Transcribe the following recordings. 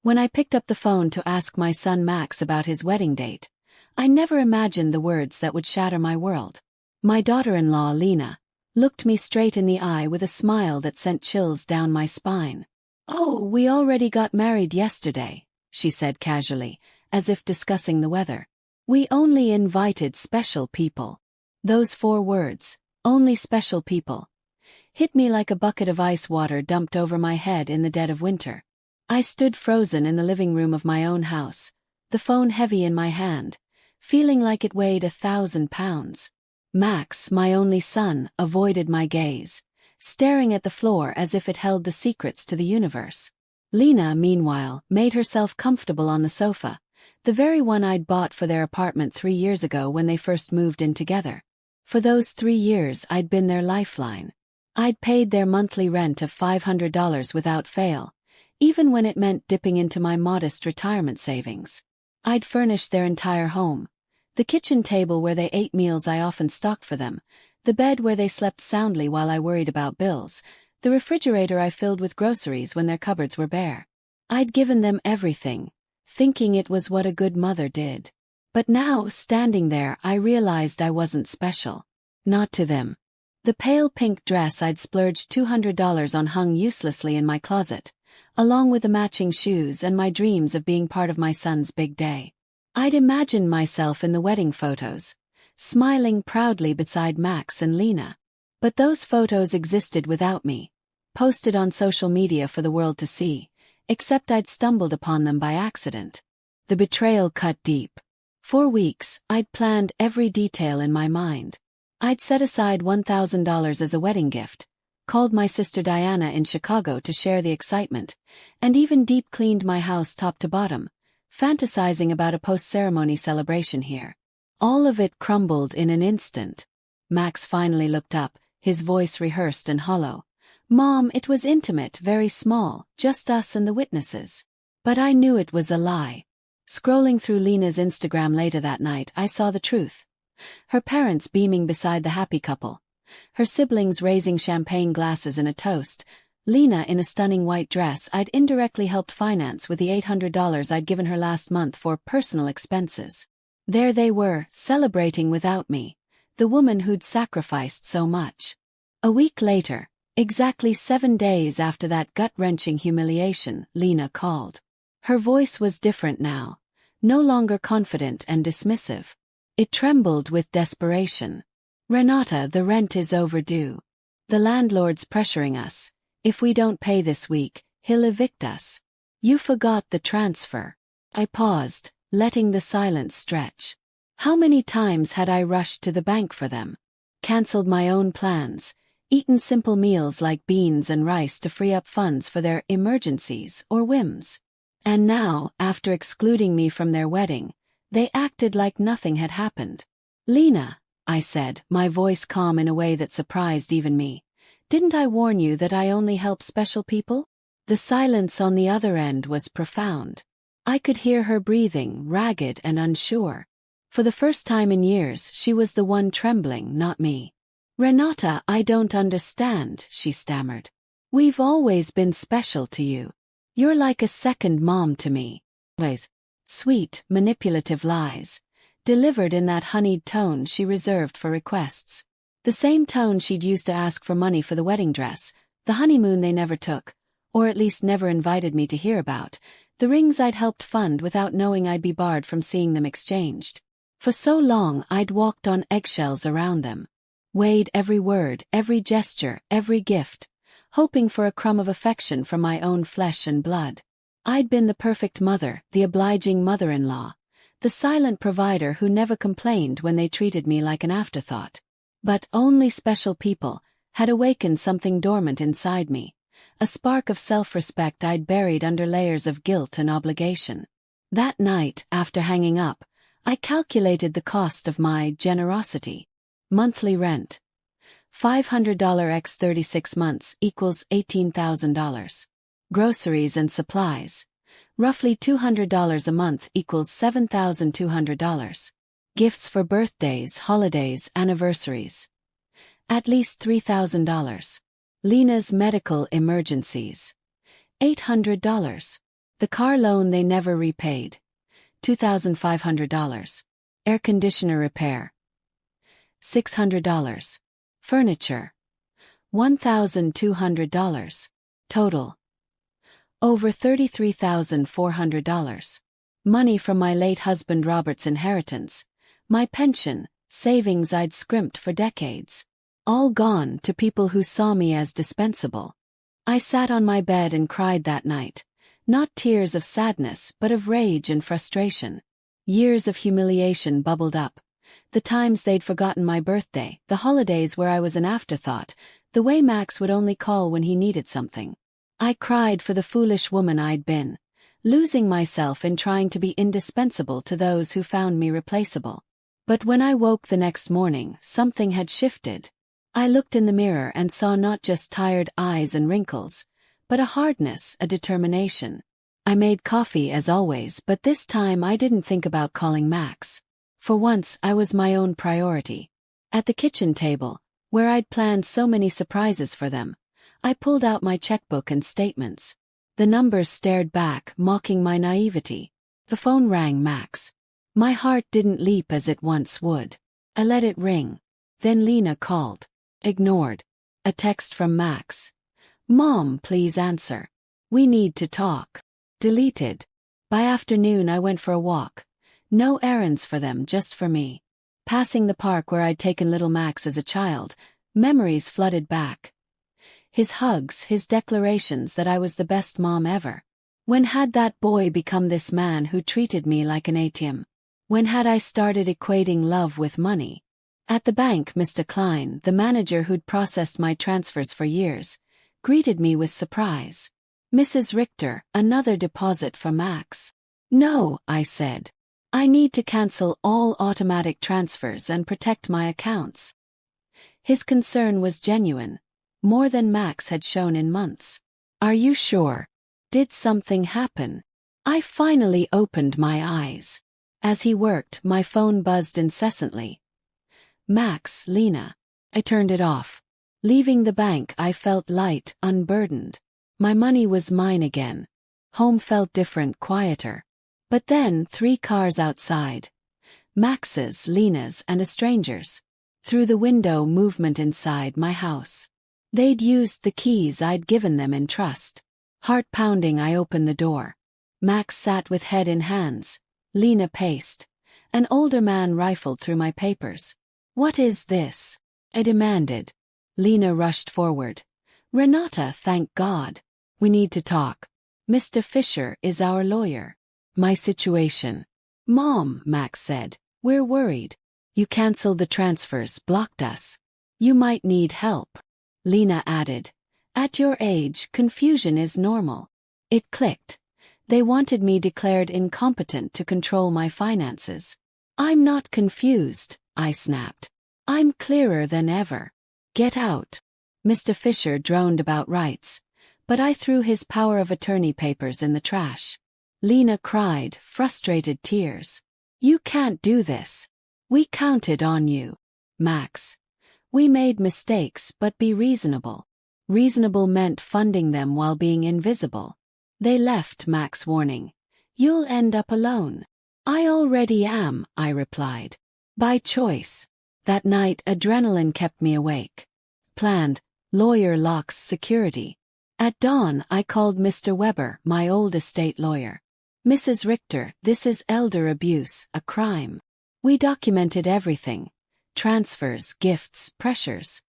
When I picked up the phone to ask my son Max about his wedding date, I never imagined the words that would shatter my world. My daughter-in-law, Lena, looked me straight in the eye with a smile that sent chills down my spine. "Oh, we already got married yesterday," she said casually, as if discussing the weather. "We only invited special people." Those 4 words, "only special people," hit me like a bucket of ice water dumped over my head in the dead of winter. I stood frozen in the living room of my own house, the phone heavy in my hand, feeling like it weighed 1,000 pounds. Max, my only son, avoided my gaze, staring at the floor as if it held the secrets to the universe. Lena, meanwhile, made herself comfortable on the sofa, the very one I'd bought for their apartment 3 years ago when they first moved in together. For those 3 years I'd been their lifeline. I'd paid their monthly rent of $500 without fail, even when it meant dipping into my modest retirement savings. I'd furnished their entire home. The kitchen table where they ate meals I often stocked for them, the bed where they slept soundly while I worried about bills, the refrigerator I filled with groceries when their cupboards were bare. I'd given them everything, thinking it was what a good mother did. But now, standing there, I realized I wasn't special. Not to them. The pale pink dress I'd splurged $200 on hung uselessly in my closet, along with the matching shoes and my dreams of being part of my son's big day. I'd imagined myself in the wedding photos, smiling proudly beside Max and Lena. But those photos existed without me, posted on social media for the world to see, except I'd stumbled upon them by accident. The betrayal cut deep. For weeks, I'd planned every detail in my mind. I'd set aside $1,000 as a wedding gift, called my sister Diana in Chicago to share the excitement, and even deep-cleaned my house top to bottom, fantasizing about a post-ceremony celebration here. All of it crumbled in an instant. Max finally looked up, his voice rehearsed and hollow. "Mom, it was intimate, very small, just us and the witnesses." But I knew it was a lie. Scrolling through Lena's Instagram later that night, I saw the truth. Her parents beaming beside the happy couple, her siblings raising champagne glasses in a toast, Lena in a stunning white dress I'd indirectly helped finance with the $800 I'd given her last month for personal expenses. There they were, celebrating without me, the woman who'd sacrificed so much. A week later, exactly 7 days after that gut-wrenching humiliation, Lena called. Her voice was different now, no longer confident and dismissive. It trembled with desperation. "Renate, the rent is overdue. The landlord's pressuring us. If we don't pay this week, he'll evict us. You forgot the transfer." I paused, letting the silence stretch. How many times had I rushed to the bank for them? Cancelled my own plans, eaten simple meals like beans and rice to free up funds for their emergencies or whims. And now, after excluding me from their wedding, they acted like nothing had happened. "Lena," I said, my voice calm in a way that surprised even me, "didn't I warn you that I only help special people?" The silence on the other end was profound. I could hear her breathing, ragged and unsure. For the first time in years, she was the one trembling, not me. "Renate, I don't understand," she stammered. "We've always been special to you. You're like a second mom to me." Sweet, manipulative lies, delivered in that honeyed tone she reserved for requests. The same tone she'd used to ask for money for the wedding dress, the honeymoon they never took, or at least never invited me to hear about, the rings I'd helped fund without knowing I'd be barred from seeing them exchanged. For so long I'd walked on eggshells around them, weighed every word, every gesture, every gift, hoping for a crumb of affection from my own flesh and blood. I'd been the perfect mother, the obliging mother-in-law, the silent provider who never complained when they treated me like an afterthought. But only special people had awakened something dormant inside me, a spark of self-respect I'd buried under layers of guilt and obligation. That night, after hanging up, I calculated the cost of my generosity. Monthly rent. $500 x 36 months equals $18,000. Groceries and supplies. Roughly $200 a month equals $7,200. Gifts for birthdays, holidays, anniversaries. At least $3,000. Lena's medical emergencies. $800. The car loan they never repaid. $2,500. Air conditioner repair. $600. Furniture. $1,200. Total. Over $33,400. Money from my late husband Robert's inheritance. My pension, savings I'd scrimped for decades. All gone to people who saw me as dispensable. I sat on my bed and cried that night. Not tears of sadness but of rage and frustration. Years of humiliation bubbled up. The times they'd forgotten my birthday, the holidays where I was an afterthought, the way Max would only call when he needed something. I cried for the foolish woman I'd been, losing myself in trying to be indispensable to those who found me replaceable. But when I woke the next morning, something had shifted. I looked in the mirror and saw not just tired eyes and wrinkles, but a hardness, a determination. I made coffee as always, but this time I didn't think about calling Max. For once I was my own priority. At the kitchen table, where I'd planned so many surprises for them, I pulled out my checkbook and statements. The numbers stared back, mocking my naivety. The phone rang. Max. My heart didn't leap as it once would. I let it ring. Then Lena called. Ignored. A text from Max. Mom, please answer. We need to talk. Deleted. By afternoon I went for a walk. No errands for them, just for me. Passing the park where I'd taken little Max as a child, memories flooded back. His hugs, his declarations that I was the best mom ever. When had that boy become this man who treated me like an ATM? When had I started equating love with money? At the bank, Mr. Klein, the manager who'd processed my transfers for years, greeted me with surprise. Mrs. Richter, another deposit for Max. No, I said. I need to cancel all automatic transfers and protect my accounts. His concern was genuine, more than Max had shown in months. Are you sure? Did something happen? I finally opened my eyes. As he worked, my phone buzzed incessantly. Max, Lena. I turned it off. Leaving the bank, I felt light, unburdened. My money was mine again. Home felt different, quieter. But then 3 cars outside. Max's, Lena's, and a stranger's. Through the window, movement inside my house. They'd used the keys I'd given them in trust. Heart pounding, I opened the door. Max sat with head in hands. Lena paced. An older man rifled through my papers. What is this? I demanded. Lena rushed forward. Renate, thank God. We need to talk. Mr. Fisher is our lawyer. My situation. Mom, Max said. We're worried. You canceled the transfers, blocked us. You might need help. Lena added. At your age, confusion is normal. It clicked. They wanted me declared incompetent to control my finances. I'm not confused, I snapped. I'm clearer than ever. Get out. Mr. Fisher droned about rights, but I threw his power of attorney papers in the trash. Lena cried, frustrated tears. You can't do this. We counted on you. Max. We made mistakes, but be reasonable. Reasonable meant funding them while being invisible. They left, Max warning. You'll end up alone. I already am, I replied. By choice. That night, adrenaline kept me awake. Planned, lawyer locks security. At dawn, I called Mr. Weber, my old estate lawyer. Mrs. Richter, this is elder abuse, a crime. We documented everything. Transfers, gifts, pressures.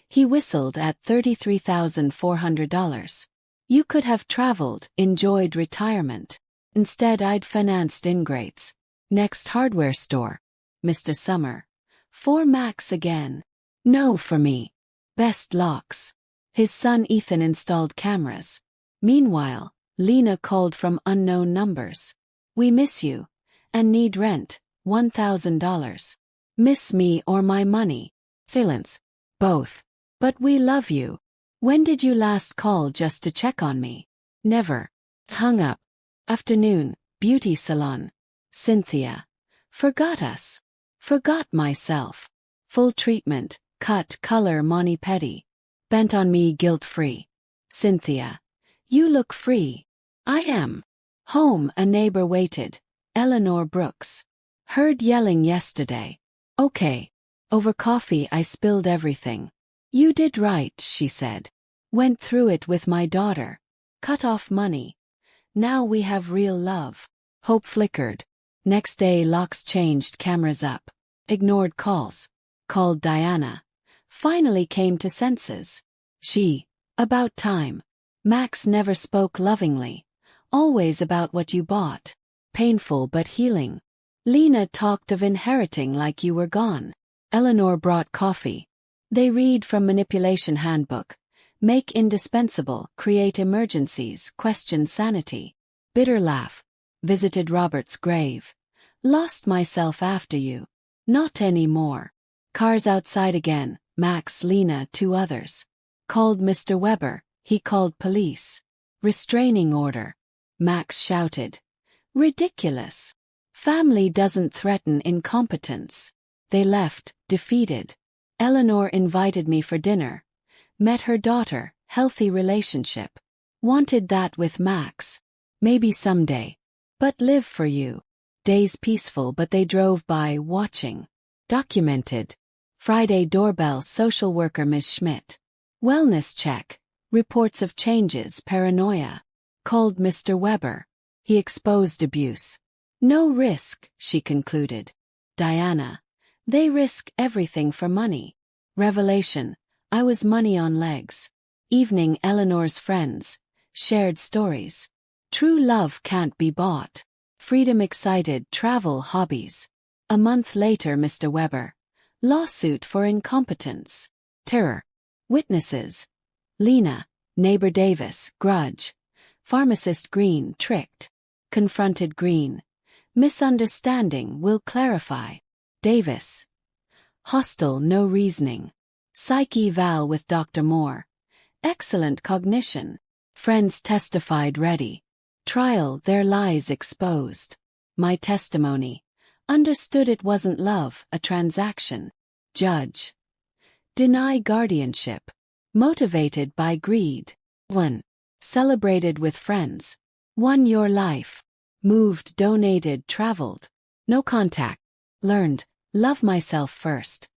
He whistled at $33,400. You could have traveled, enjoyed retirement. Instead, I'd financed ingrates. Next hardware store. Mr. Summer. For Max again. No for me. Best locks. His son Ethan installed cameras. Meanwhile, Lena called from unknown numbers. We miss you. And need rent, $1,000. Miss me or my money? Silence. Both. But we love you. When did you last call just to check on me? Never. Hung up. Afternoon, beauty salon. Cynthia. Forgot us. Forgot myself. Full treatment, cut, color, mani-pedi. Bent on me guilt-free. Cynthia. You look free. I am. Home, a neighbor waited. Eleanor Brooks. Heard yelling yesterday. Okay. Over coffee I spilled everything. You did right, she said. Went through it with my daughter. Cut off money. Now we have real love. Hope flickered. Next day locks changed, cameras up. Ignored calls. Called Diana. Finally came to senses. About time. Max never spoke lovingly. Always about what you bought. Painful but healing. Lena talked of inheriting like you were gone. Eleanor brought coffee. They read from Manipulation Handbook. Make indispensable, create emergencies, question sanity. Bitter laugh. Visited Robert's grave. Lost myself after you. Not anymore. Cars outside again. Max, Lena, 2 others. Called Mr. Weber. He called police. Restraining order. Max shouted. Ridiculous. Family doesn't threaten incompetence. They left, defeated. Eleanor invited me for dinner. Met her daughter, healthy relationship. Wanted that with Max. Maybe someday. But live for you. Days peaceful, but they drove by, watching. Documented. Friday doorbell, social worker Ms. Schmidt. Wellness check. Reports of changes, paranoia. Called Mr. Weber. He exposed abuse. No risk, she concluded. Diana. They risk everything for money. Revelation. I was money on legs. Evening, Eleanor's friends. Shared stories. True love can't be bought. Freedom excited, travel, hobbies. A month later, Mr. Weber. Lawsuit for incompetence. Terror. Witnesses. Lena. Neighbor Davis, grudge. Pharmacist Green, tricked. Confronted Green. Misunderstanding, will clarify. Davis. Hostile, no reasoning. Psyche eval with Dr. Moore. Excellent cognition. Friends testified ready. Trial, their lies exposed. My testimony. Understood it wasn't love, a transaction. Judge. Deny guardianship. Motivated by greed. 1. Celebrated with friends. Won your life. Moved, donated, traveled. No contact. Learned, love myself first.